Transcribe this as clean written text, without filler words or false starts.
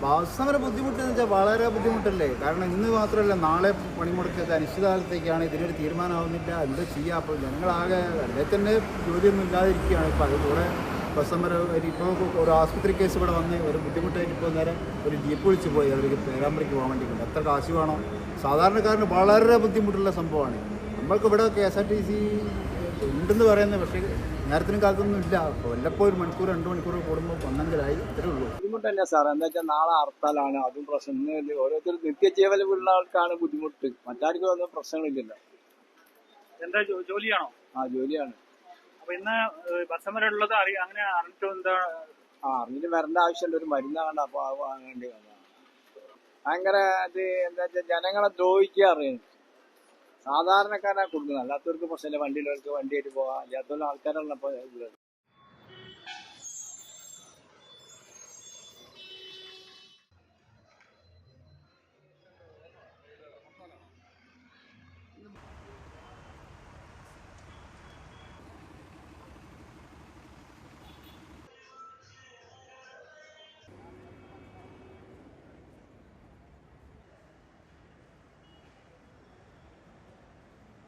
Bus സമരം ബുദ്ധിമുട്ടെന്ന് വെച്ചാൽ വളരെ ബുദ്ധിമുട്ടല്ലേ. കാരണം ഇന്ന് മാത്രമല്ല, നാളെ പണിമുടക്കൊക്കെ അനിശ്ചിതകാലത്തേക്കാണ്. ഇതിനൊരു തീരുമാനമാവുന്നില്ല. എന്താ ചെയ്യുക? അപ്പോൾ ജനങ്ങളാകെ അല്ലേ തന്നെ ജോലിയൊന്നും ഇല്ലാതിരിക്കുകയാണ്. ഇപ്പോൾ അത് കൂടെ ബസ് സമരം. ഇപ്പോൾ ഒരു ആശുപത്രി കേസ് ഇവിടെ വന്ന് ഒരു ബുദ്ധിമുട്ടായിട്ട് ഇപ്പോൾ നേരെ ഒരു ജീപ്പ് വിളിച്ച് പോയി അവർക്ക് പേരാമ്പ്രയ്ക്ക് പോകാൻ വേണ്ടിയിട്ട്. എത്ര കാശ് വേണം? സാധാരണക്കാരന് വളരെ ബുദ്ധിമുട്ടുള്ള സംഭവമാണ്. നമ്മൾക്ക് ഇവിടെ KSRTC ഉണ്ടെന്ന് പറയുന്നത്, പക്ഷേ നേരത്തിനും കാലത്തൊന്നും ഇല്ല. വല്ലപ്പോൾ ഒരു മണിക്കൂർ 2 മണിക്കൂർ കൂടുമ്പോൾ വന്നെങ്കിലായി, അത്രേ ഉള്ളൂ. ബുദ്ധിമുട്ട് തന്നെ സാർ. എന്താ വെച്ചാൽ നാളെ ഹർത്താലാണ്, അതും പ്രശ്നം. ഇന്ന് ഓരോരുത്തർ നിത്യജീവനുള്ള ആൾക്കാണ് ബുദ്ധിമുട്ട്, മറ്റാർക്കും ഒന്നും പ്രശ്നങ്ങളില്ലല്ലോ. എന്താ ജോലിയാണോ? ആ, ജോലിയാണ്. അപ്പൊ ഇന്ന് ബസ് സമരം ഉള്ളത് അങ്ങനെ അറിഞ്ഞിട്ടോ എന്താ? അറിഞ്ഞിട്ട് വരേണ്ട ആവശ്യമുണ്ട്. ഒരു മരുന്നാകണ്ട, അപ്പൊ അത് വാങ്ങേണ്ടി വന്നതാണ്. ഭയങ്കര അത് എന്താ വെച്ചാൽ ജനങ്ങളെ ദ്രോഹിക്കുക അറിയുന്നത്. സാധാരണക്കാരാണ് കൊടുക്കുന്നത്, അല്ലാത്തവർക്ക് പ്രശ്നമില്ല. വണ്ടിയിലുള്ളവർക്ക് വണ്ടിയായിട്ട് പോകാം, അല്ലാത്തവരുടെ ആൾക്കാരാണ് ഇപ്പൊ